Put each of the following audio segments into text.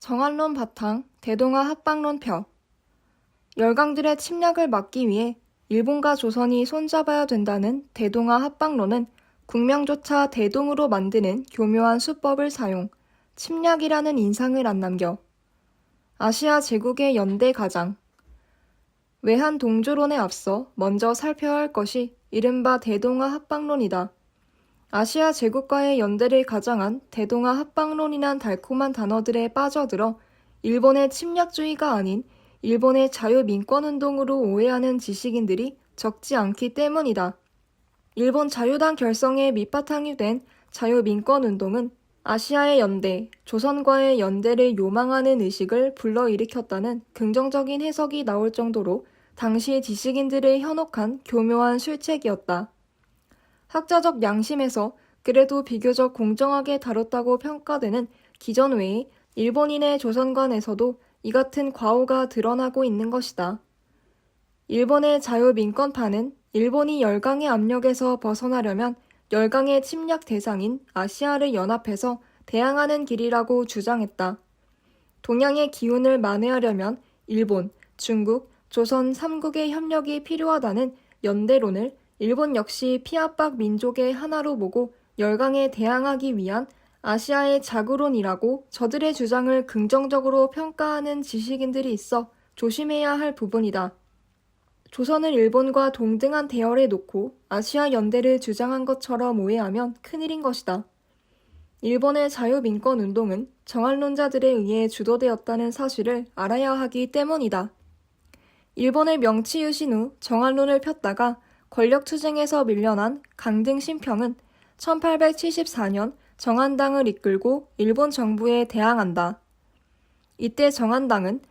정한론 바탕, 대동아 합방론 펴. 열강들의 침략을 막기 위해 일본과 조선이 손잡아야 된다는 대동아 합방론은 국명조차 대동으로 만드는 교묘한 수법을 사용, 침략이라는 인상을 안 남겨. 아시아 제국의 연대 가장. 외환 동조론에 앞서 먼저 살펴야 할 것이 이른바 대동아 합방론이다. 아시아 제국과의 연대를 가장한 대동아 합방론이란 달콤한 단어들에 빠져들어 일본의 침략주의가 아닌 일본의 자유민권운동으로 오해하는 지식인들이 적지 않기 때문이다. 일본 자유당 결성의 밑바탕이 된 자유민권운동은 아시아의 연대, 조선과의 연대를 요망하는 의식을 불러일으켰다는 긍정적인 해석이 나올 정도로 당시 지식인들을 현혹한 교묘한 술책이었다. 학자적 양심에서 그래도 비교적 공정하게 다뤘다고 평가되는 기전 외에 일본인의 조선관에서도 이 같은 과오가 드러나고 있는 것이다. 일본의 자유민권파는 일본이 열강의 압력에서 벗어나려면 열강의 침략 대상인 아시아를 연합해서 대항하는 길이라고 주장했다. 동양의 기운을 만회하려면 일본, 중국, 조선 3국의 협력이 필요하다는 연대론을 일본 역시 피압박 민족의 하나로 보고 열강에 대항하기 위한 아시아의 자구론이라고 저들의 주장을 긍정적으로 평가하는 지식인들이 있어 조심해야 할 부분이다. 조선을 일본과 동등한 대열에 놓고 아시아 연대를 주장한 것처럼 오해하면 큰일인 것이다. 일본의 자유민권운동은 정한론자들에 의해 주도되었다는 사실을 알아야 하기 때문이다. 일본의 명치유신 후 정한론을 폈다가 권력투쟁에서 밀려난 강등 신평은 1874년 정한당을 이끌고 일본 정부에 대항한다. 이때 정한당은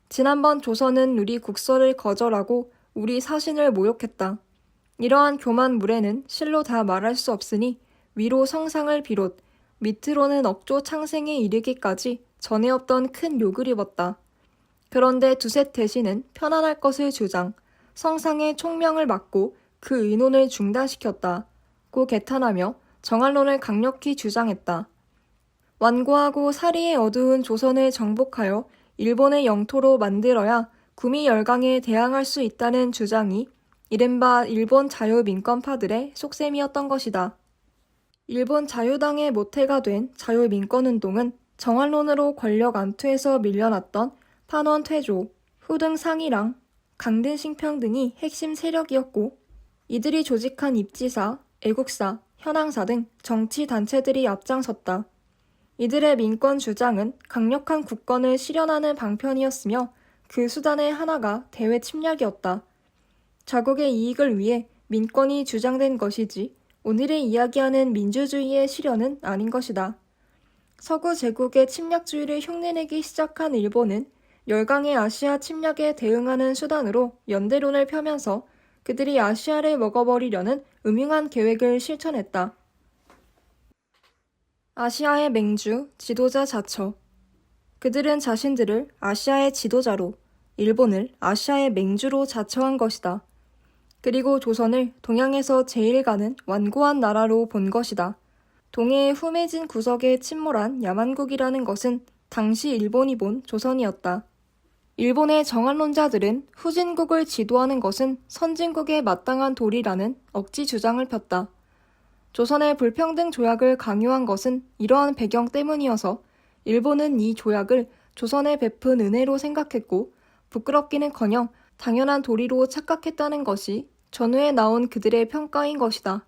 지난번 조선은 우리 국서를 거절하고 우리 사신을 모욕했다. 이러한 교만 무례는 실로 다 말할 수 없으니 위로 성상을 비롯 밑으로는 억조 창생에 이르기까지 전에 없던 큰 욕을 입었다. 그런데 두셋 대신은 편안할 것을 주장, 성상의 총명을 막고 그 의논을 중단시켰다. 고 개탄하며 정한론을 강력히 주장했다. 완고하고 사리에 어두운 조선을 정복하여 일본의 영토로 만들어야 구미 열강에 대항할 수 있다는 주장이 이른바 일본 자유민권파들의 속셈이었던 것이다. 일본 자유당의 모태가 된 자유민권운동은 정한론으로 권력 안투에서 밀려났던 판원 퇴조, 후등 상이랑, 강든신평 등이 핵심 세력이었고 이들이 조직한 입지사, 애국사, 현황사 등 정치단체들이 앞장섰다. 이들의 민권 주장은 강력한 국권을 실현하는 방편이었으며 그 수단의 하나가 대외 침략이었다. 자국의 이익을 위해 민권이 주장된 것이지 오늘의 이야기하는 민주주의의 실현은 아닌 것이다. 서구 제국의 침략주의를 흉내내기 시작한 일본은 열강의 아시아 침략에 대응하는 수단으로 연대론을 펴면서 그들이 아시아를 먹어버리려는 음흉한 계획을 실천했다. 아시아의 맹주, 지도자 자처. 그들은 자신들을 아시아의 지도자로, 일본을 아시아의 맹주로 자처한 것이다. 그리고 조선을 동양에서 제일 가는 완고한 나라로 본 것이다. 동해의 후매진 구석에 침몰한 야만국이라는 것은 당시 일본이 본 조선이었다. 일본의 정한론자들은 후진국을 지도하는 것은 선진국에 마땅한 도리라는 억지 주장을 폈다. 조선의 불평등 조약을 강요한 것은 이러한 배경 때문이어서 일본은 이 조약을 조선에 베푼 은혜로 생각했고 부끄럽기는커녕 당연한 도리로 착각했다는 것이 전후에 나온 그들의 평가인 것이다.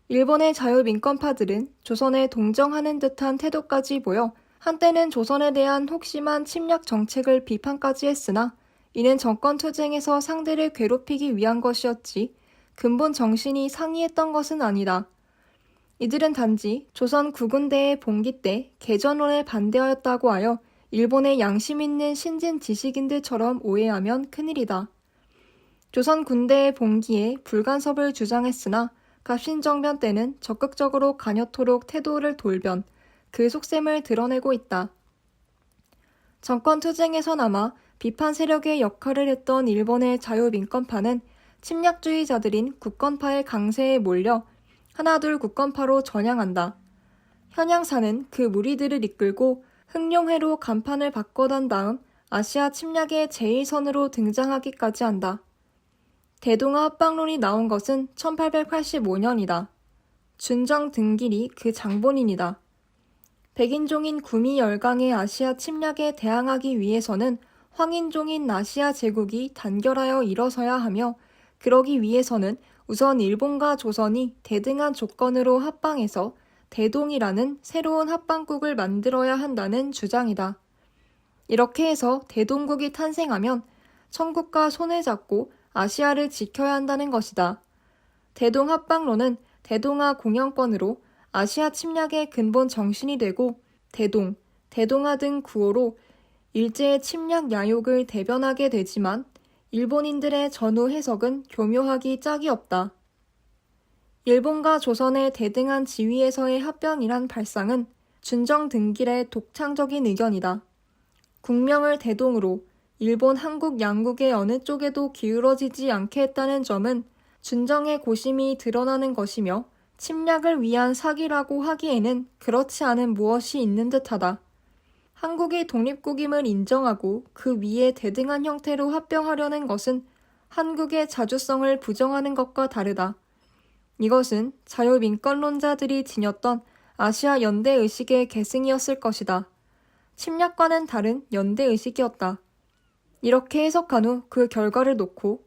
일본의 자유민권파들은 조선에 동정하는 듯한 태도까지 보여 한때는 조선에 대한 혹심한 침략 정책을 비판까지 했으나 이는 정권투쟁에서 상대를 괴롭히기 위한 것이었지 근본 정신이 상이했던 것은 아니다. 이들은 단지 조선 구군대의 봉기 때 개전론에 반대하였다고 하여 일본의 양심 있는 신진 지식인들처럼 오해하면 큰일이다. 조선 군대의 봉기에 불간섭을 주장했으나 갑신정변 때는 적극적으로 간여토록 태도를 돌변, 그 속셈을 드러내고 있다. 정권투쟁에서나마 비판 세력의 역할을 했던 일본의 자유민권파는 침략주의자들인 국권파의 강세에 몰려 하나둘 국권파로 전향한다. 현양사는 그 무리들을 이끌고 흥룡회로 간판을 바꿔단 다음 아시아 침략의 제1선으로 등장하기까지 한다. 대동아 합방론이 나온 것은 1885년이다. 준정 등길이 그 장본인이다. 백인종인 구미 열강의 아시아 침략에 대항하기 위해서는 황인종인 아시아 제국이 단결하여 일어서야 하며 그러기 위해서는 우선 일본과 조선이 대등한 조건으로 합방해서 대동이라는 새로운 합방국을 만들어야 한다는 주장이다. 이렇게 해서 대동국이 탄생하면 청국과 손을 잡고 아시아를 지켜야 한다는 것이다. 대동 합방론은 대동아 공영권으로 아시아 침략의 근본 정신이 되고 대동, 대동아 등 구호로 일제의 침략 야욕을 대변하게 되지만 일본인들의 전후 해석은 교묘하기 짝이 없다. 일본과 조선의 대등한 지위에서의 합병이란 발상은 준정 등길의 독창적인 의견이다. 국명을 대동으로 일본, 한국 양국의 어느 쪽에도 기울어지지 않게 했다는 점은 준정의 고심이 드러나는 것이며 침략을 위한 사기라고 하기에는 그렇지 않은 무엇이 있는 듯하다. 한국이 독립국임을 인정하고 그 위에 대등한 형태로 합병하려는 것은 한국의 자주성을 부정하는 것과 다르다. 이것은 자유민권론자들이 지녔던 아시아 연대의식의 계승이었을 것이다. 침략과는 다른 연대의식이었다. 이렇게 해석한 후 그 결과를 놓고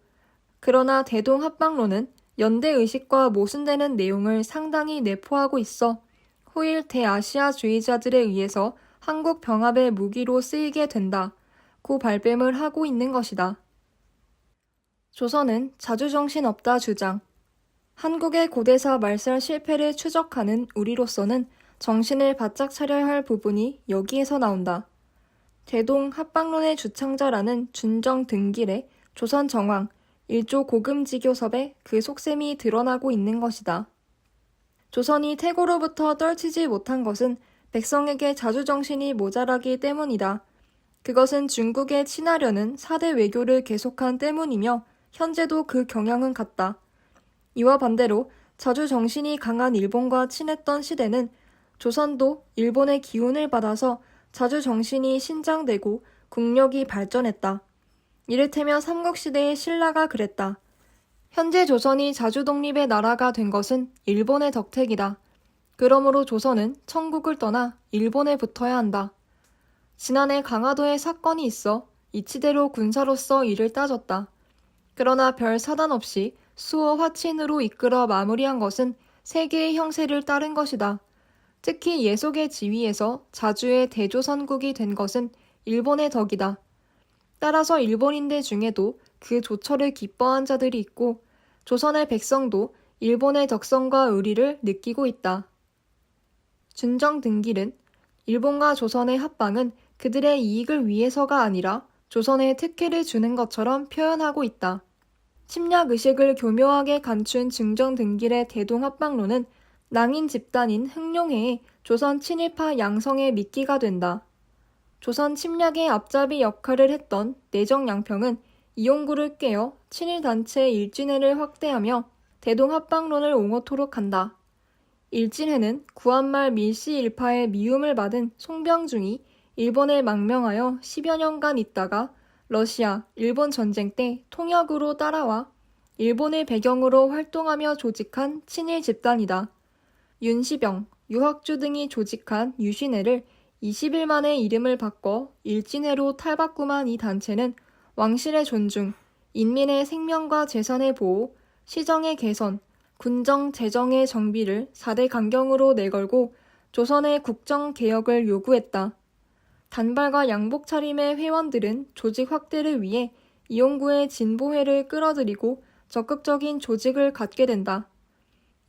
그러나 대동합방론은 연대의식과 모순되는 내용을 상당히 내포하고 있어 후일 대아시아주의자들에 의해서 한국 병합의 무기로 쓰이게 된다고 발뺌을 하고 있는 것이다. 조선은 자주정신 없다 주장. 한국의 고대사 말살 실패를 추적하는 우리로서는 정신을 바짝 차려야 할 부분이 여기에서 나온다. 대동 합방론의 주창자라는 준정 등길의 조선 정황 1조 고금지교섭에 그 속셈이 드러나고 있는 것이다. 조선이 태고로부터 떨치지 못한 것은 백성에게 자주정신이 모자라기 때문이다. 그것은 중국에 친하려는 4대 외교를 계속한 때문이며 현재도 그 경향은 같다. 이와 반대로 자주정신이 강한 일본과 친했던 시대는 조선도 일본의 기운을 받아서 자주정신이 신장되고 국력이 발전했다. 이를테면 삼국시대의 신라가 그랬다. 현재 조선이 자주독립의 나라가 된 것은 일본의 덕택이다. 그러므로 조선은 청국을 떠나 일본에 붙어야 한다. 지난해 강화도에 사건이 있어 이치대로 군사로서 이를 따졌다. 그러나 별 사단 없이 수호 화친으로 이끌어 마무리한 것은 세계의 형세를 따른 것이다. 특히 예속의 지위에서 자주의 대조선국이 된 것은 일본의 덕이다. 따라서 일본인들 중에도 그 조처를 기뻐한 자들이 있고 조선의 백성도 일본의 덕성과 의리를 느끼고 있다. 준정 등길은 일본과 조선의 합방은 그들의 이익을 위해서가 아니라 조선의 특혜를 주는 것처럼 표현하고 있다. 침략의식을 교묘하게 감춘 증정 등길의 대동합방론은 낭인 집단인 흥룡회의 조선 친일파 양성의 미끼가 된다. 조선 침략의 앞잡이 역할을 했던 내정양평은 이용구를 깨어 친일단체 일진회를 확대하며 대동합방론을 옹호토록 한다. 일진회는 구한말 밀씨 일파의 미움을 받은 송병중이 일본에 망명하여 10여 년간 있다가 러시아, 일본 전쟁 때 통역으로 따라와 일본을 배경으로 활동하며 조직한 친일 집단이다. 윤시병, 유학주 등이 조직한 유신회를 20일 만에 이름을 바꿔 일진회로 탈바꿈한 이 단체는 왕실의 존중, 인민의 생명과 재산의 보호, 시정의 개선, 군정, 재정의 정비를 4대 강경으로 내걸고 조선의 국정개혁을 요구했다. 단발과 양복 차림의 회원들은 조직 확대를 위해 이용구의 진보회를 끌어들이고 적극적인 조직을 갖게 된다.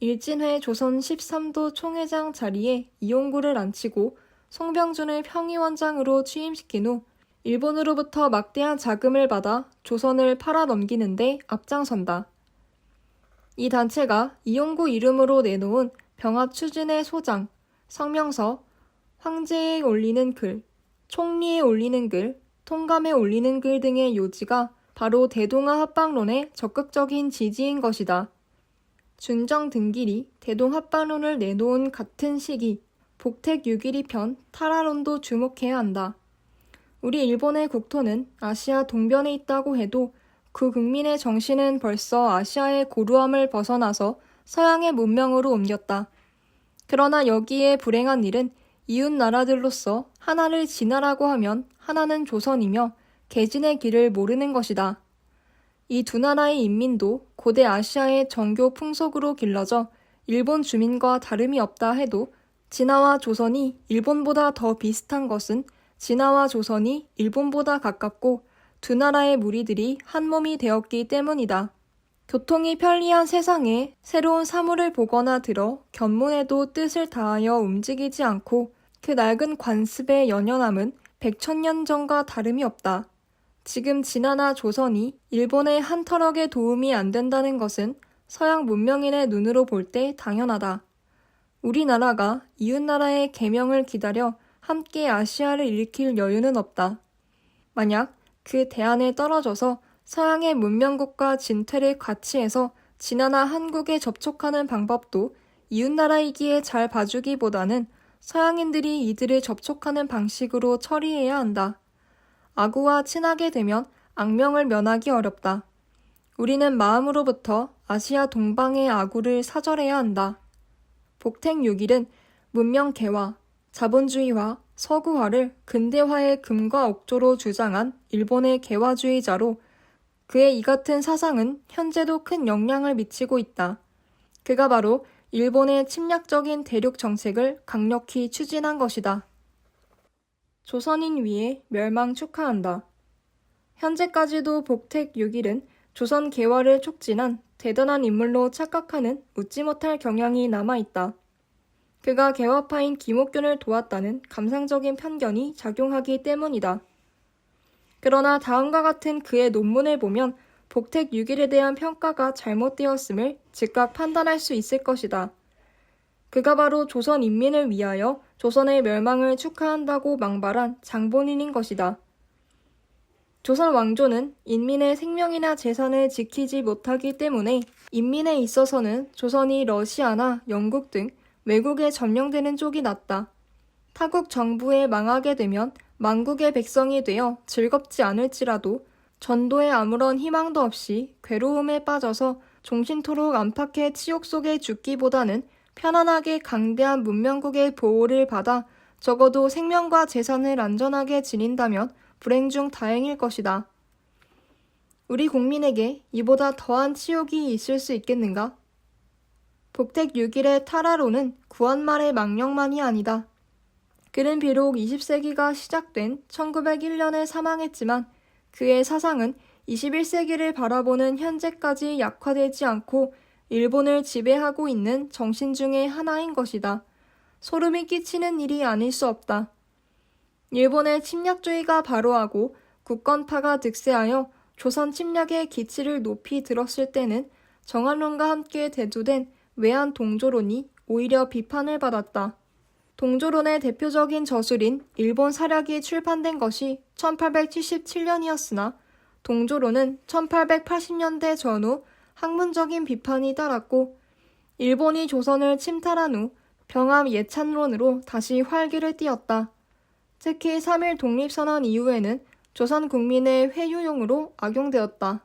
일진회 조선 13도 총회장 자리에 이용구를 앉히고 송병준을 평의원장으로 취임시킨 후 일본으로부터 막대한 자금을 받아 조선을 팔아넘기는 데 앞장선다. 이 단체가 이용구 이름으로 내놓은 병합 추진의 소장, 성명서, 황제에 올리는 글, 총리에 올리는 글, 통감에 올리는 글 등의 요지가 바로 대동아 합방론의 적극적인 지지인 것이다. 준정 등길이 대동 합방론을 내놓은 같은 시기 복택 6.12 편 타라론도 주목해야 한다. 우리 일본의 국토는 아시아 동변에 있다고 해도 그 국민의 정신은 벌써 아시아의 고루함을 벗어나서 서양의 문명으로 옮겼다. 그러나 여기에 불행한 일은 이웃 나라들로서 하나를 진화라고 하면 하나는 조선이며 개진의 길을 모르는 것이다. 이 두 나라의 인민도 고대 아시아의 정교 풍속으로 길러져 일본 주민과 다름이 없다 해도 진화와 조선이 일본보다 더 비슷한 것은 진화와 조선이 일본보다 가깝고 두 나라의 무리들이 한 몸이 되었기 때문이다. 교통이 편리한 세상에 새로운 사물을 보거나 들어 견문에도 뜻을 다하여 움직이지 않고 그 낡은 관습의 연연함은 100,000년 전과 다름이 없다. 지금 진화나 조선이 일본의 한 터럭에 도움이 안 된다는 것은 서양 문명인의 눈으로 볼 때 당연하다. 우리나라가 이웃나라의 계명을 기다려 함께 아시아를 일으킬 여유는 없다. 만약 그 대안에 떨어져서 서양의 문명국과 진퇴를 같이 해서 진화나 한국에 접촉하는 방법도 이웃나라이기에 잘 봐주기보다는 서양인들이 이들을 접촉하는 방식으로 처리해야 한다. 아구와 친하게 되면 악명을 면하기 어렵다. 우리는 마음으로부터 아시아 동방의 아구를 사절해야 한다. 복택 6.1은 문명 개화, 자본주의화, 서구화를 근대화의 금과 옥조로 주장한 일본의 개화주의자로 그의 이 같은 사상은 현재도 큰 영향을 미치고 있다. 그가 바로 일본의 침략적인 대륙 정책을 강력히 추진한 것이다. 조선인 위에 멸망 축하한다. 현재까지도 복택 6.1은 조선 개화를 촉진한 대단한 인물로 착각하는 웃지 못할 경향이 남아있다. 그가 개화파인 김옥균을 도왔다는 감상적인 편견이 작용하기 때문이다. 그러나 다음과 같은 그의 논문을 보면 복택 6.1에 대한 평가가 잘못되었음을 즉각 판단할 수 있을 것이다. 그가 바로 조선 인민을 위하여 조선의 멸망을 축하한다고 망발한 장본인인 것이다. 조선 왕조는 인민의 생명이나 재산을 지키지 못하기 때문에 인민에 있어서는 조선이 러시아나 영국 등 외국에 점령되는 쪽이 낫다. 타국 정부에 망하게 되면 만국의 백성이 되어 즐겁지 않을지라도 전도에 아무런 희망도 없이 괴로움에 빠져서 종신토록 안팎의 치욕 속에 죽기보다는 편안하게 강대한 문명국의 보호를 받아 적어도 생명과 재산을 안전하게 지닌다면 불행 중 다행일 것이다. 우리 국민에게 이보다 더한 치욕이 있을 수 있겠는가? 복택 6.1의 타라로는 구한말의 망령만이 아니다. 그는 비록 20세기가 시작된 1901년에 사망했지만 그의 사상은 21세기를 바라보는 현재까지 약화되지 않고 일본을 지배하고 있는 정신 중의 하나인 것이다. 소름이 끼치는 일이 아닐 수 없다. 일본의 침략주의가 발호하고 국권파가 득세하여 조선 침략의 기치를 높이 들었을 때는 정한론과 함께 대두된 외환 동조론이 오히려 비판을 받았다. 동조론의 대표적인 저술인 일본 사략이 출판된 것이 1877년이었으나 동조론은 1880년대 전후 학문적인 비판이 따랐고 일본이 조선을 침탈한 후 병합 예찬론으로 다시 활기를 띠었다. 특히 3.1 독립선언 이후에는 조선 국민의 회유용으로 악용되었다.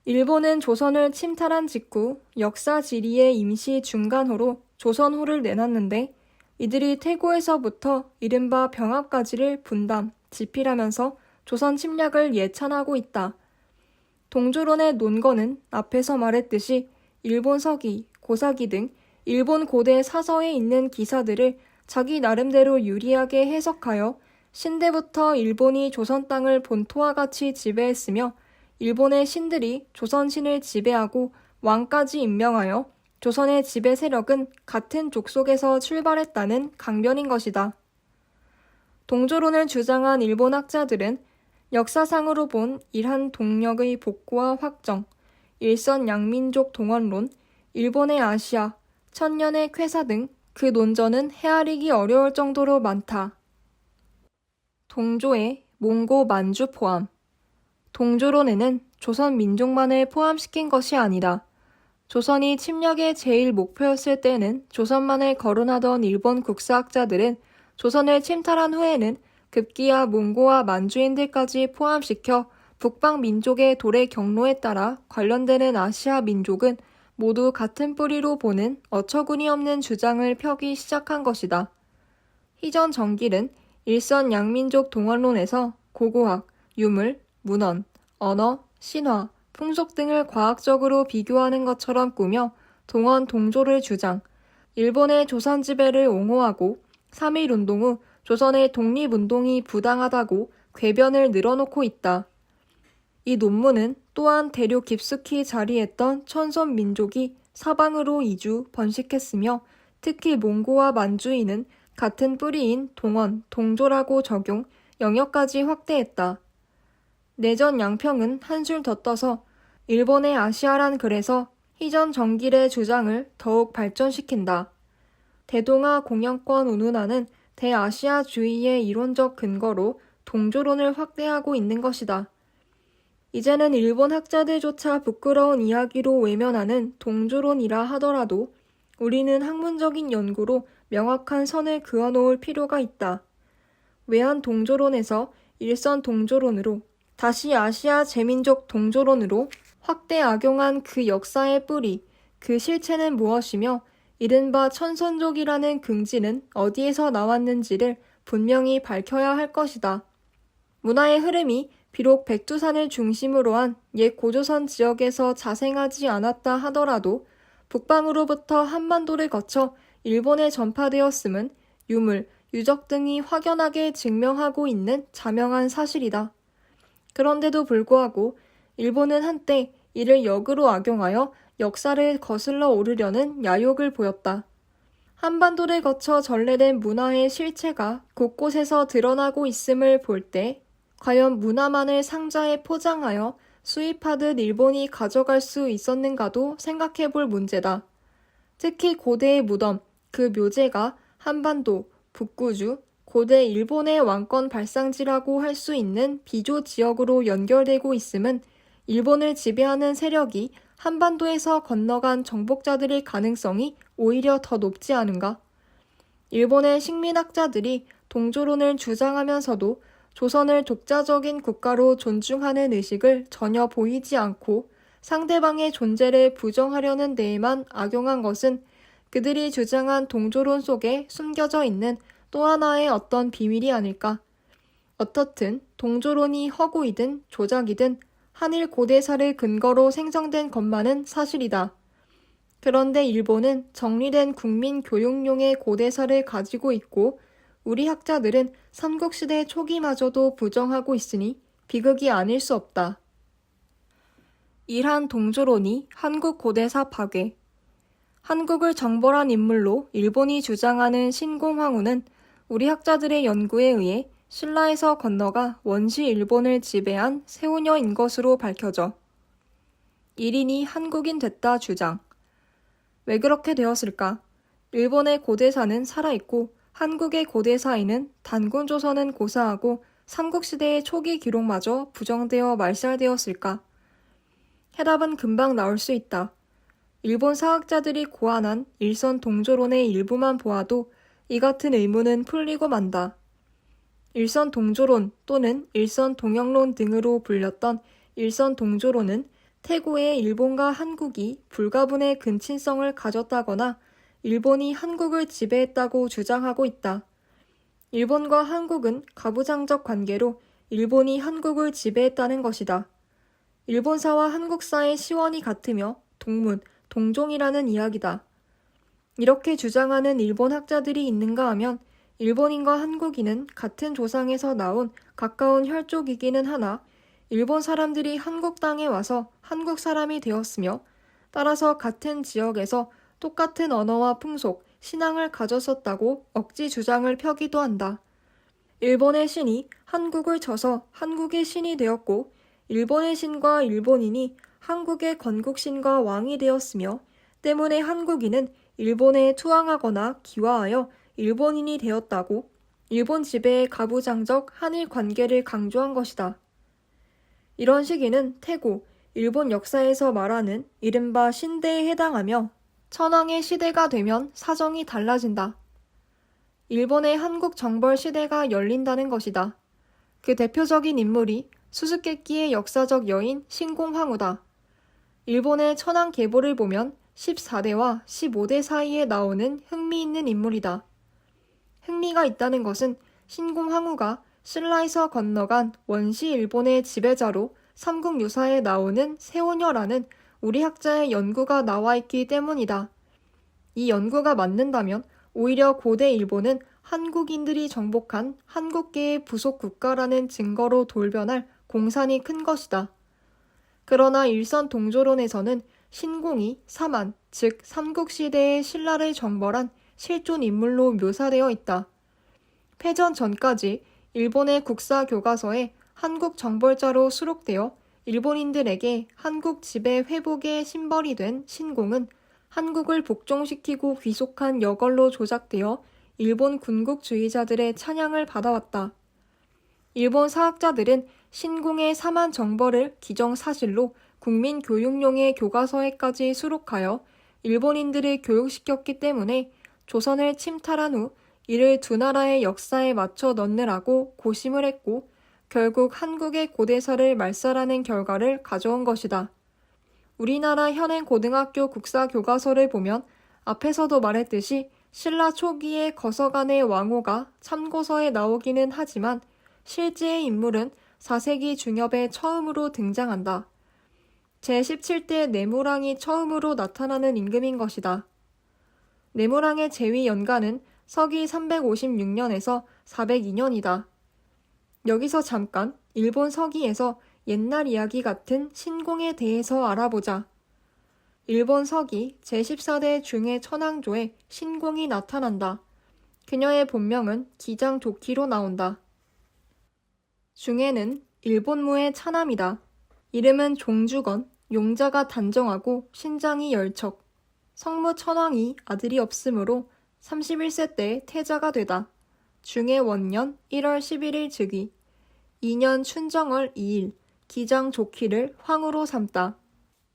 일본은 조선을 침탈한 직후 역사 지리의 임시 중간호로 조선호를 내놨는데 이들이 태고에서부터 이른바 병합가지를 분담, 집필하면서 조선 침략을 예찬하고 있다. 동조론의 논거는 앞에서 말했듯이 일본 서기, 고사기 등 일본 고대 사서에 있는 기사들을 자기 나름대로 유리하게 해석하여 신대부터 일본이 조선 땅을 본토와 같이 지배했으며 일본의 신들이 조선신을 지배하고 왕까지 임명하여 조선의 지배 세력은 같은 족속에서 출발했다는 강변인 것이다. 동조론을 주장한 일본 학자들은 역사상으로 본 일한 동력의 복구와 확정, 일선 양민족 동원론, 일본의 아시아, 천년의 쾌사 등 그 논전은 헤아리기 어려울 정도로 많다. 동조의 몽고 만주 포함. 동조론에는 조선 민족만을 포함시킨 것이 아니다. 조선이 침략의 제일 목표였을 때는 조선만을 거론하던 일본 국사학자들은 조선을 침탈한 후에는 급기야 몽고와 만주인들까지 포함시켜 북방 민족의 도래 경로에 따라 관련되는 아시아 민족은 모두 같은 뿌리로 보는 어처구니 없는 주장을 펴기 시작한 것이다. 희전 정길은 일선 양민족 동원론에서 고고학, 유물, 문헌, 언어, 신화, 풍속 등을 과학적으로 비교하는 것처럼 꾸며 동원 동조를 주장, 일본의 조선 지배를 옹호하고 3.1운동 후 조선의 독립운동이 부당하다고 궤변을 늘어놓고 있다. 이 논문은 또한 대륙 깊숙이 자리했던 천손 민족이 사방으로 이주, 번식했으며 특히 몽고와 만주인은 같은 뿌리인 동원, 동조라고 적용, 영역까지 확대했다. 내전 양평은 한술 더 떠서 일본의 아시아란 글에서 희전 정길의 주장을 더욱 발전시킨다. 대동아 공영권 운운하는 대아시아주의의 이론적 근거로 동조론을 확대하고 있는 것이다. 이제는 일본 학자들조차 부끄러운 이야기로 외면하는 동조론이라 하더라도 우리는 학문적인 연구로 명확한 선을 그어놓을 필요가 있다. 외환 동조론에서 일선 동조론으로 다시 아시아 제민족 동조론으로 확대 악용한 그 역사의 뿌리, 그 실체는 무엇이며 이른바 천선족이라는 긍지는 어디에서 나왔는지를 분명히 밝혀야 할 것이다. 문화의 흐름이 비록 백두산을 중심으로 한 옛 고조선 지역에서 자생하지 않았다 하더라도 북방으로부터 한반도를 거쳐 일본에 전파되었음은 유물, 유적 등이 확연하게 증명하고 있는 자명한 사실이다. 그런데도 불구하고 일본은 한때 이를 역으로 악용하여 역사를 거슬러 오르려는 야욕을 보였다. 한반도를 거쳐 전래된 문화의 실체가 곳곳에서 드러나고 있음을 볼 때 과연 문화만을 상자에 포장하여 수입하듯 일본이 가져갈 수 있었는가도 생각해 볼 문제다. 특히 고대의 무덤, 그 묘제가 한반도, 북구주, 고대 일본의 왕권 발상지라고 할 수 있는 비조 지역으로 연결되고 있음은 일본을 지배하는 세력이 한반도에서 건너간 정복자들일 가능성이 오히려 더 높지 않은가? 일본의 식민학자들이 동조론을 주장하면서도 조선을 독자적인 국가로 존중하는 의식을 전혀 보이지 않고 상대방의 존재를 부정하려는 데에만 악용한 것은 그들이 주장한 동조론 속에 숨겨져 있는 또 하나의 어떤 비밀이 아닐까. 어떻든 동조론이 허구이든 조작이든 한일 고대사를 근거로 생성된 것만은 사실이다. 그런데 일본은 정리된 국민 교육용의 고대사를 가지고 있고 우리 학자들은 삼국시대 초기마저도 부정하고 있으니 비극이 아닐 수 없다. 일한 동조론이 한국 고대사 파괴. 한국을 정벌한 인물로 일본이 주장하는 신공황후는 우리 학자들의 연구에 의해 신라에서 건너가 원시 일본을 지배한 세우녀인 것으로 밝혀져. 일인이 한국인 됐다 주장. 왜 그렇게 되었을까? 일본의 고대사는 살아있고 한국의 고대사에는 단군조선은 고사하고 삼국시대의 초기 기록마저 부정되어 말살되었을까? 해답은 금방 나올 수 있다. 일본 사학자들이 고안한 일선 동조론의 일부만 보아도 이 같은 의문은 풀리고 만다. 일선 동조론 또는 일선 동영론 등으로 불렸던 일선 동조론은 태고의 일본과 한국이 불가분의 근친성을 가졌다거나 일본이 한국을 지배했다고 주장하고 있다. 일본과 한국은 가부장적 관계로 일본이 한국을 지배했다는 것이다. 일본사와 한국사의 시원이 같으며 동문, 동종이라는 이야기다. 이렇게 주장하는 일본 학자들이 있는가 하면 일본인과 한국인은 같은 조상에서 나온 가까운 혈족이기는 하나 일본 사람들이 한국 땅에 와서 한국 사람이 되었으며 따라서 같은 지역에서 똑같은 언어와 풍속, 신앙을 가졌었다고 억지 주장을 펴기도 한다. 일본의 신이 한국을 쳐서 한국의 신이 되었고 일본의 신과 일본인이 한국의 건국신과 왕이 되었으며 때문에 한국인은 일본에 투항하거나 기화하여 일본인이 되었다고 일본 지배의 가부장적 한일 관계를 강조한 것이다. 이런 시기는 태고, 일본 역사에서 말하는 이른바 신대에 해당하며 천황의 시대가 되면 사정이 달라진다. 일본의 한국 정벌 시대가 열린다는 것이다. 그 대표적인 인물이 수수께끼의 역사적 여인 신공황후다. 일본의 천황 계보를 보면 14대와 15대 사이에 나오는 흥미있는 인물이다. 흥미가 있다는 것은 신공황후가 신라에서 건너간 원시 일본의 지배자로 삼국유사에 나오는 세오녀라는 우리 학자의 연구가 나와 있기 때문이다. 이 연구가 맞는다면 오히려 고대 일본은 한국인들이 정복한 한국계의 부속 국가라는 증거로 돌변할 공산이 큰 것이다. 그러나 일선 동조론에서는 신공이 사만, 즉 삼국시대의 신라를 정벌한 실존 인물로 묘사되어 있다. 패전 전까지 일본의 국사 교과서에 한국 정벌자로 수록되어 일본인들에게 한국 지배 회복의 심벌이 된 신공은 한국을 복종시키고 귀속한 여걸로 조작되어 일본 군국주의자들의 찬양을 받아왔다. 일본 사학자들은 신공의 사만 정벌을 기정사실로 국민교육용의 교과서에까지 수록하여 일본인들을 교육시켰기 때문에 조선을 침탈한 후 이를 두 나라의 역사에 맞춰 넣느라고 고심을 했고 결국 한국의 고대사를 말살하는 결과를 가져온 것이다. 우리나라 현행 고등학교 국사교과서를 보면 앞에서도 말했듯이 신라 초기의 거서간의 왕호가 참고서에 나오기는 하지만 실제의 인물은 4세기 중엽에 처음으로 등장한다. 제17대 내무랑이 처음으로 나타나는 임금인 것이다. 내무랑의 재위 연간은 서기 356년에서 402년이다. 여기서 잠깐 일본 서기에서 옛날 이야기 같은 신공에 대해서 알아보자. 일본 서기 제14대 중의 천황조에 신공이 나타난다. 그녀의 본명은 기장조키로 나온다. 중에는 일본무의 차남이다. 이름은 종주건, 용자가 단정하고 신장이 열척. 성무 천황이 아들이 없으므로 31세 때 태자가 되다. 중해 원년 1월 11일 즉위. 2년 춘정월 2일 기장 조키를 황후로 삼다.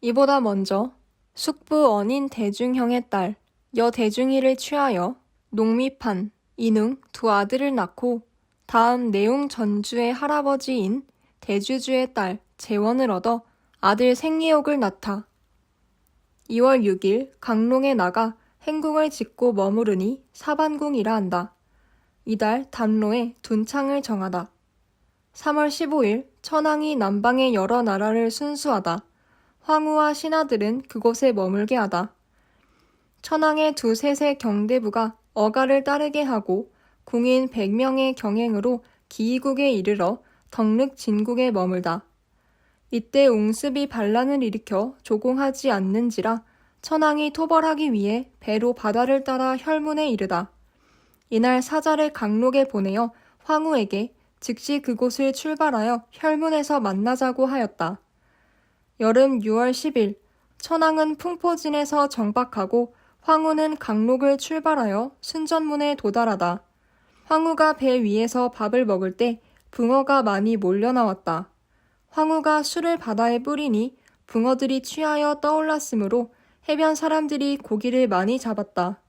이보다 먼저 숙부 언인 대중형의 딸 여대중이를 취하여 농미판, 인웅 두 아들을 낳고 다음 내용 전주의 할아버지인 대주주의 딸 재원을 얻어 아들 생리옥을 낳다. 2월 6일 강롱에 나가 행궁을 짓고 머무르니 사반궁이라 한다. 이달 단로에 둔창을 정하다. 3월 15일 천황이 남방의 여러 나라를 순수하다. 황후와 신하들은 그곳에 머물게 하다. 천황의 두 셋의 경대부가 어가를 따르게 하고 궁인 100명의 경행으로 기이국에 이르러 덕륵 진국에 머물다. 이때 웅습이 반란을 일으켜 조공하지 않는지라 천황이 토벌하기 위해 배로 바다를 따라 혈문에 이르다. 이날 사자를 강록에 보내어 황후에게 즉시 그곳을 출발하여 혈문에서 만나자고 하였다. 여름 6월 10일 천황은 풍포진에서 정박하고 황후는 강록을 출발하여 순전문에 도달하다. 황후가 배 위에서 밥을 먹을 때 붕어가 많이 몰려 나왔다. 황후가 술을 바다에 뿌리니 붕어들이 취하여 떠올랐으므로 해변 사람들이 고기를 많이 잡았다.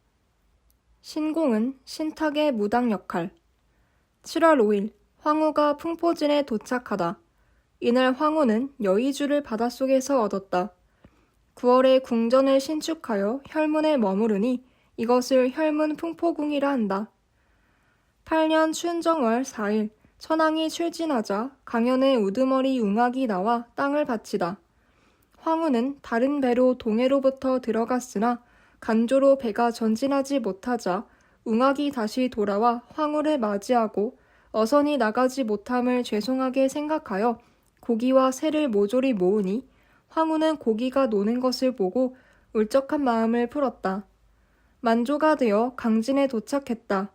신공은 신탁의 무당 역할. 7월 5일 황후가 풍포진에 도착하다. 이날 황후는 여의주를 바닷속에서 얻었다. 9월에 궁전을 신축하여 혈문에 머무르니 이것을 혈문 풍포궁이라 한다. 8년 춘정월 4일 천황이 출진하자 강연의 우두머리 웅악이 나와 땅을 바치다. 황후는 다른 배로 동해로부터 들어갔으나 간조로 배가 전진하지 못하자 웅악이 다시 돌아와 황후를 맞이하고 어선이 나가지 못함을 죄송하게 생각하여 고기와 새를 모조리 모으니 황후는 고기가 노는 것을 보고 울적한 마음을 풀었다. 만조가 되어 강진에 도착했다.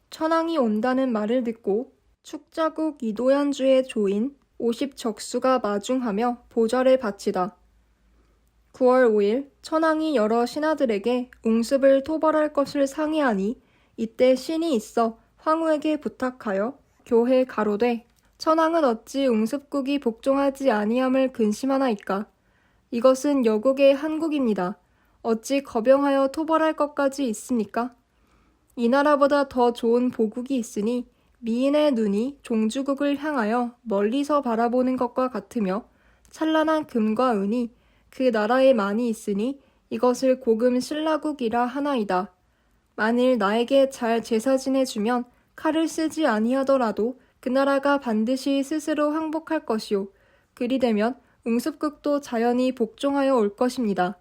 천황이 온다는 말을 듣고 축자국 이도현주의 조인 50적수가 마중하며 보좌를 바치다. 9월 5일 천황이 여러 신하들에게 웅습을 토벌할 것을 상의하니 이때 신이 있어 황후에게 부탁하여 교회 가로되 천황은 어찌 웅습국이 복종하지 아니함을 근심하나이까. 이것은 여국의 한국입니다. 어찌 거병하여 토벌할 것까지 있습니까? 이 나라보다 더 좋은 보국이 있으니 미인의 눈이 종주국을 향하여 멀리서 바라보는 것과 같으며 찬란한 금과 은이 그 나라에 많이 있으니 이것을 고금 신라국이라 하나이다. 만일 나에게 잘 제사 지내주면 칼을 쓰지 아니하더라도 그 나라가 반드시 스스로 항복할 것이요. 그리되면 웅습국도 자연히 복종하여 올 것입니다.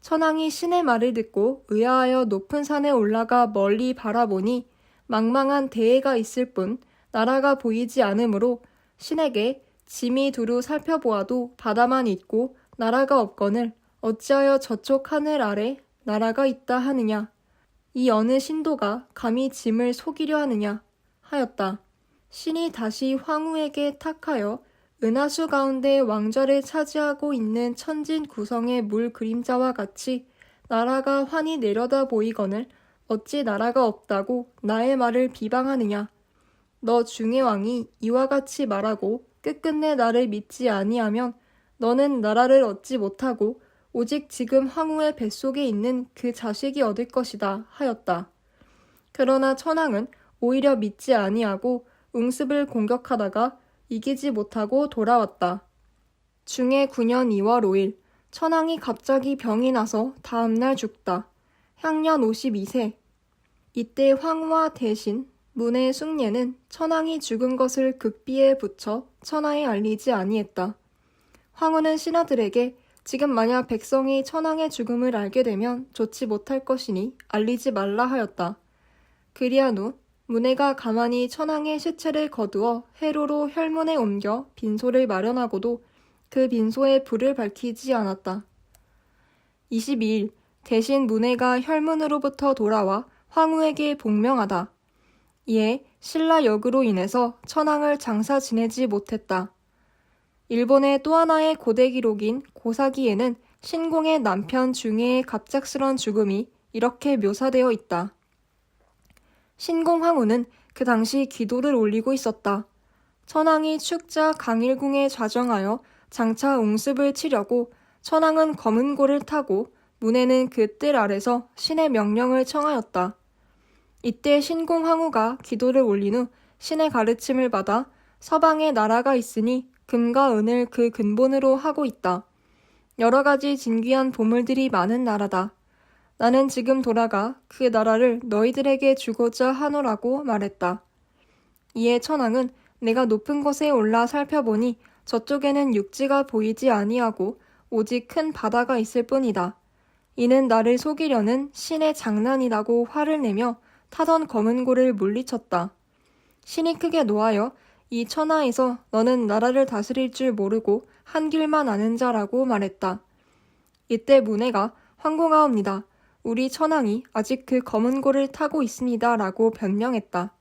천황이 신의 말을 듣고 의아하여 높은 산에 올라가 멀리 바라보니 망망한 대해가 있을 뿐 나라가 보이지 않으므로 신에게 짐이 두루 살펴보아도 바다만 있고 나라가 없거늘 어찌하여 저쪽 하늘 아래 나라가 있다 하느냐. 이 어느 신도가 감히 짐을 속이려 하느냐 하였다. 신이 다시 황후에게 탁하여 은하수 가운데 왕좌를 차지하고 있는 천진 구성의 물 그림자와 같이 나라가 환히 내려다 보이거늘 어찌 나라가 없다고 나의 말을 비방하느냐. 너 중의 왕이 이와 같이 말하고 끝끝내 나를 믿지 아니하면 너는 나라를 얻지 못하고 오직 지금 황후의 뱃속에 있는 그 자식이 얻을 것이다 하였다. 그러나 천황은 오히려 믿지 아니하고 웅습을 공격하다가 이기지 못하고 돌아왔다. 중해 9년 2월 5일 천황이 갑자기 병이 나서 다음날 죽다. 향년 52세. 이때 황후와 대신 문의 숭례는 천황이 죽은 것을 극비에 붙여 천하에 알리지 아니했다. 황후는 신하들에게 지금 만약 백성이 천황의 죽음을 알게 되면 좋지 못할 것이니 알리지 말라 하였다. 그리한 후 문해가 가만히 천황의 시체를 거두어 해로로 혈문에 옮겨 빈소를 마련하고도 그 빈소에 불을 밝히지 않았다. 22일 대신 문해가 혈문으로부터 돌아와 황후에게 복명하다. 이에 신라 역으로 인해서 천황을 장사 지내지 못했다. 일본의 또 하나의 고대 기록인 고사기에는 신공의 남편 중해의 갑작스런 죽음이 이렇게 묘사되어 있다. 신공 황후는 그 당시 기도를 올리고 있었다. 천황이 축자 강일궁에 좌정하여 장차 웅습을 치려고 천황은 검은 고를 타고 문해는 그 뜰 아래서 신의 명령을 청하였다. 이때 신공 황후가 기도를 올린 후 신의 가르침을 받아 서방에 나라가 있으니 금과 은을 그 근본으로 하고 있다. 여러 가지 진귀한 보물들이 많은 나라다. 나는 지금 돌아가 그 나라를 너희들에게 주고자 하노라고 말했다. 이에 천황은 내가 높은 곳에 올라 살펴보니 저쪽에는 육지가 보이지 아니하고 오직 큰 바다가 있을 뿐이다. 이는 나를 속이려는 신의 장난이라고 화를 내며 타던 검은 고를 물리쳤다. 신이 크게 노하여 이 천하에서 너는 나라를 다스릴 줄 모르고 한 길만 아는 자라고 말했다. 이때 문해가 황공하옵니다. 우리 천황이 아직 그 검은 고를 타고 있습니다. 라고 변명했다.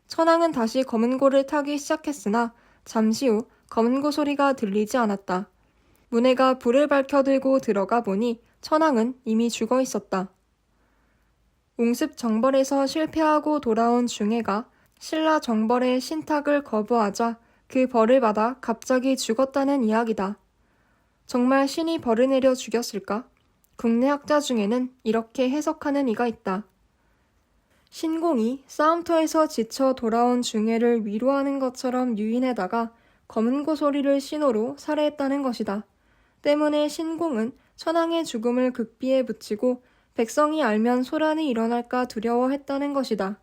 천황은 다시 검은 고를 타기 시작했으나 잠시 후 검은 고 소리가 들리지 않았다. 문해가 불을 밝혀 들고 들어가 보니 천황은 이미 죽어 있었다. 웅습 정벌에서 실패하고 돌아온 중해가 신라 정벌의 신탁을 거부하자 그 벌을 받아 갑자기 죽었다는 이야기다. 정말 신이 벌을 내려 죽였을까? 국내 학자 중에는 이렇게 해석하는 이가 있다. 신공이 싸움터에서 지쳐 돌아온 중해를 위로하는 것처럼 유인해다가 검은 고 소리를 신호로 살해했다는 것이다. 때문에 신공은 천황의 죽음을 극비에 붙이고 백성이 알면 소란이 일어날까 두려워했다는 것이다.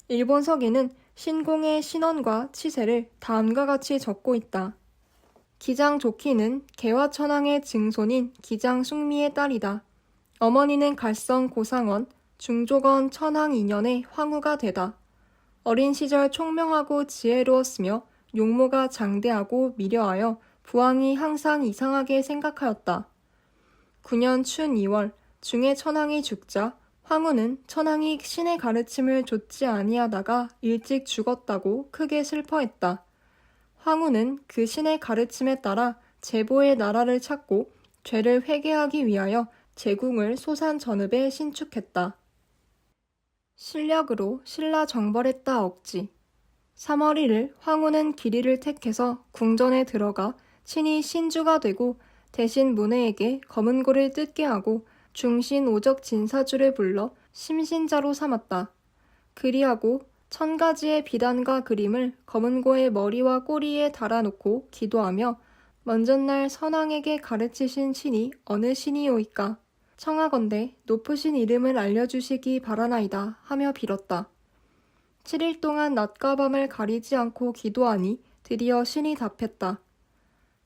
일본서기는 신공의 신원과 치세를 다음과 같이 적고 있다. 기장 조키는 개화천황의 증손인 기장 숭미의 딸이다. 어머니는 갈성 고상원, 중조건 천황 2년의 황후가 되다. 어린 시절 총명하고 지혜로웠으며 용모가 장대하고 미려하여 부왕이 항상 이상하게 생각하였다. 9년 춘 2월 중해 천황이 죽자 황후는 천황이 신의 가르침을 좇지 아니하다가 일찍 죽었다고 크게 슬퍼했다. 황후는 그 신의 가르침에 따라 제보의 나라를 찾고 죄를 회개하기 위하여 제궁을 소산 전읍에 신축했다. 실력으로 신라 정벌했다 억지. 3월 1일 황후는 길이를 택해서 궁전에 들어가 친히 신주가 되고 대신 문혜에게 검은고를 뜯게 하고 중신 오적 진사주를 불러 심신자로 삼았다. 그리하고 1000가지의 비단과 그림을 검은고의 머리와 꼬리에 달아놓고 기도하며 먼전날 선왕에게 가르치신 신이 어느 신이오이까? 청하건대 높으신 이름을 알려주시기 바라나이다 하며 빌었다. 7일 동안 낮과 밤을 가리지 않고 기도하니 드디어 신이 답했다.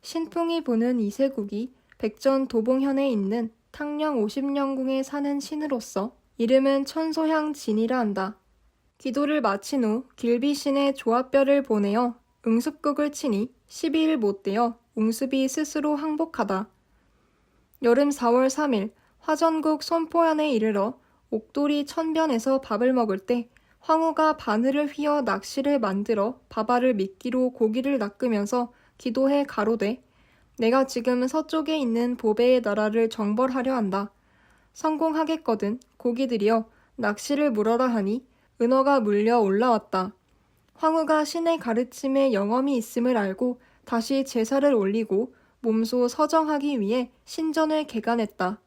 신풍이 보는 이세국이 백전 도봉현에 있는 탕령 50년궁에 사는 신으로서 이름은 천소향 진이라 한다. 기도를 마친 후 길비신의 조합별을 보내어 응습극을 치니 12일 못 되어 웅습이 스스로 항복하다. 여름 4월 3일 화전국 손포현에 이르러 옥돌이 천변에서 밥을 먹을 때 황후가 바늘을 휘어 낚시를 만들어 밥알을 미끼로 고기를 낚으면서 기도해 가로되 내가 지금 서쪽에 있는 보배의 나라를 정벌하려 한다. 성공하겠거든 고기들이여 낚시를 물어라 하니 은어가 물려 올라왔다. 황후가 신의 가르침에 영험이 있음을 알고 다시 제사를 올리고 몸소 서정하기 위해 신전을 개간했다.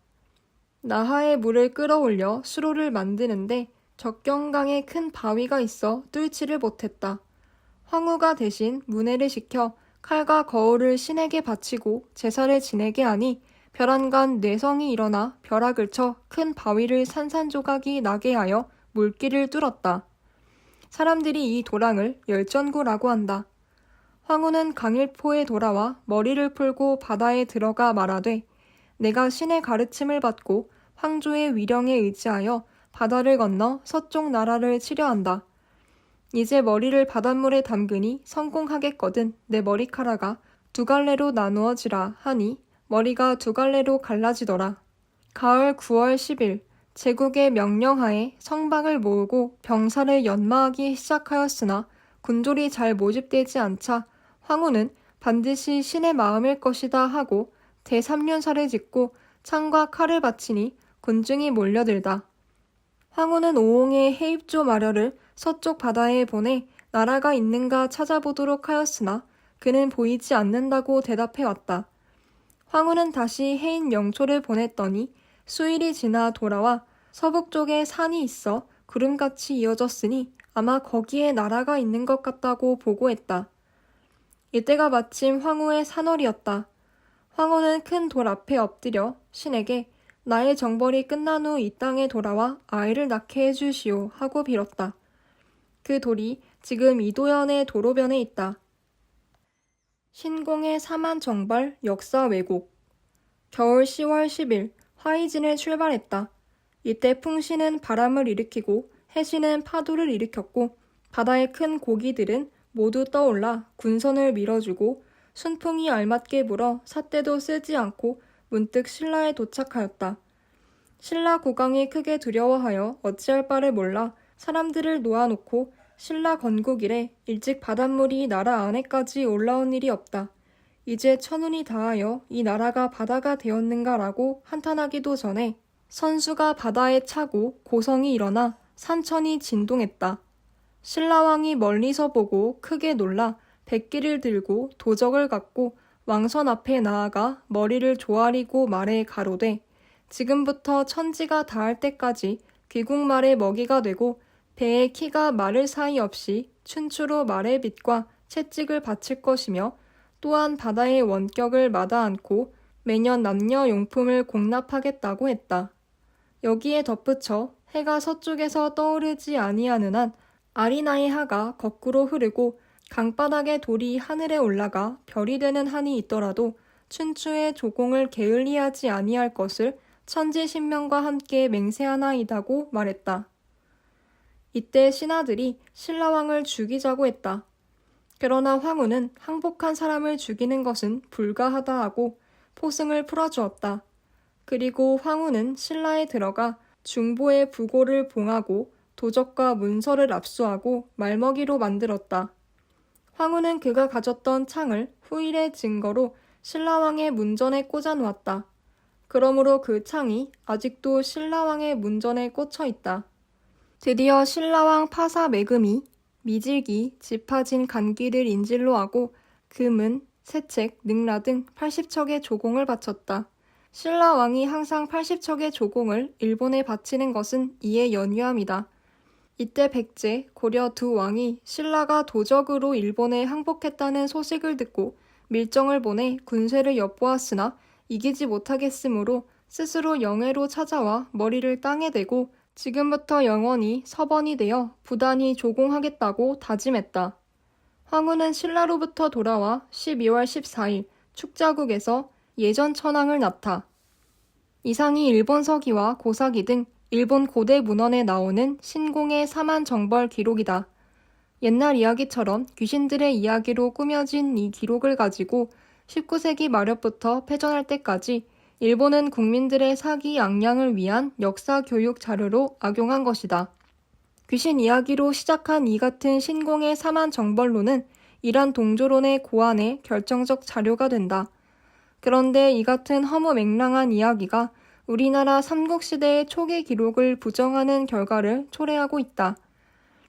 나하의 물을 끌어올려 수로를 만드는데 적경강에 큰 바위가 있어 뚫지를 못했다. 황후가 대신 문해를 시켜 칼과 거울을 신에게 바치고 제사를 지내게 하니 벼란간 뇌성이 일어나 벼락을 쳐 큰 바위를 산산조각이 나게 하여 물길을 뚫었다. 사람들이 이 도랑을 열전구라고 한다. 황후는 강일포에 돌아와 머리를 풀고 바다에 들어가 말하되 내가 신의 가르침을 받고 황조의 위령에 의지하여 바다를 건너 서쪽 나라를 치려 한다. 이제 머리를 바닷물에 담그니 성공하겠거든 내 머리카락아 2갈래로 나누어지라 하니 머리가 2갈래로 갈라지더라. 가을 9월 10일 제국의 명령하에 성방을 모으고 병사를 연마하기 시작하였으나 군졸이 잘 모집되지 않자 황후는 반드시 신의 마음일 것이다 하고 대삼륜사를 짓고 창과 칼을 바치니 군중이 몰려들다. 황후는 오홍의 해입조 마려를 서쪽 바다에 보내 나라가 있는가 찾아보도록 하였으나 그는 보이지 않는다고 대답해왔다. 황후는 다시 해인 명초를 보냈더니 수일이 지나 돌아와 서북쪽에 산이 있어 구름같이 이어졌으니 아마 거기에 나라가 있는 것 같다고 보고했다. 이때가 마침 황후의 산월이었다. 황후는 큰 돌 앞에 엎드려 신에게 나의 정벌이 끝난 후 이 땅에 돌아와 아이를 낳게 해주시오 하고 빌었다. 그 돌이 지금 이도현의 도로변에 있다. 신공의 사만정벌 역사 왜곡. 겨울 10월 10일 화이진을 출발했다. 이때 풍신은 바람을 일으키고 해신은 파도를 일으켰고 바다의 큰 고기들은 모두 떠올라 군선을 밀어주고 순풍이 알맞게 불어 삿대도 쓰지 않고 문득 신라에 도착하였다. 신라 국왕이 크게 두려워하여 어찌할 바를 몰라 사람들을 놓아놓고 신라 건국 이래 일찍 바닷물이 나라 안에까지 올라온 일이 없다. 이제 천운이 다하여 이 나라가 바다가 되었는가라고 한탄하기도 전에 선수가 바다에 차고 고성이 일어나 산천이 진동했다. 신라왕이 멀리서 보고 크게 놀라 백기를 들고 도적을 갖고 왕선 앞에 나아가 머리를 조아리고 말해 가로되 지금부터 천지가 다할 때까지 귀국말의 먹이가 되고 배의 키가 마를 사이 없이 춘추로 말의 빛과 채찍을 바칠 것이며 또한 바다의 원격을 마다 않고 매년 남녀 용품을 공납하겠다고 했다. 여기에 덧붙여 해가 서쪽에서 떠오르지 아니하는 한 아리나의 하가 거꾸로 흐르고 강바닥의 돌이 하늘에 올라가 별이 되는 한이 있더라도 춘추의 조공을 게을리하지 아니할 것을 천지신명과 함께 맹세하나이다고 말했다. 이때 신하들이 신라왕을 죽이자고 했다. 그러나 황후는 항복한 사람을 죽이는 것은 불가하다 하고 포승을 풀어주었다. 그리고 황후는 신라에 들어가 중보의 부고를 봉하고 도적과 문서를 압수하고 말먹이로 만들었다. 황후는 그가 가졌던 창을 후일의 증거로 신라왕의 문전에 꽂아 놓았다. 그러므로 그 창이 아직도 신라왕의 문전에 꽂혀 있다. 드디어 신라왕 파사 매금이 미질기, 짚어진 간기를 인질로 하고 금은 세책, 능라 등 80척의 조공을 바쳤다. 신라 왕이 항상 80척의 조공을 일본에 바치는 것은 이에 연유함이다. 이때 백제, 고려 두 왕이 신라가 도적으로 일본에 항복했다는 소식을 듣고 밀정을 보내 군세를 엿보았으나 이기지 못하겠으므로 스스로 영해로 찾아와 머리를 땅에 대고 지금부터 영원히 서번이 되어 부단히 조공하겠다고 다짐했다. 황후는 신라로부터 돌아와 12월 14일 축자국에서 예전 천황을 낳다. 이상이 일본 서기와 고사기 등 일본 고대 문헌에 나오는 신공의 사만정벌 기록이다. 옛날 이야기처럼 귀신들의 이야기로 꾸며진 이 기록을 가지고 19세기 말엽부터 패전할 때까지 일본은 국민들의 사기 양양을 위한 역사 교육 자료로 악용한 것이다. 귀신 이야기로 시작한 이 같은 신공의 사만정벌론은 이란 동조론의 고안의 결정적 자료가 된다. 그런데 이 같은 허무맹랑한 이야기가 우리나라 삼국시대의 초기 기록을 부정하는 결과를 초래하고 있다.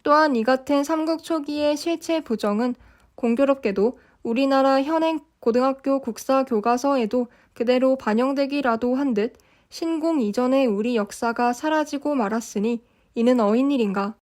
또한 이 같은 삼국 초기의 실체 부정은 공교롭게도 우리나라 현행 고등학교 국사 교과서에도 그대로 반영되기라도 한 듯 신공 이전의 우리 역사가 사라지고 말았으니 이는 어인일인가.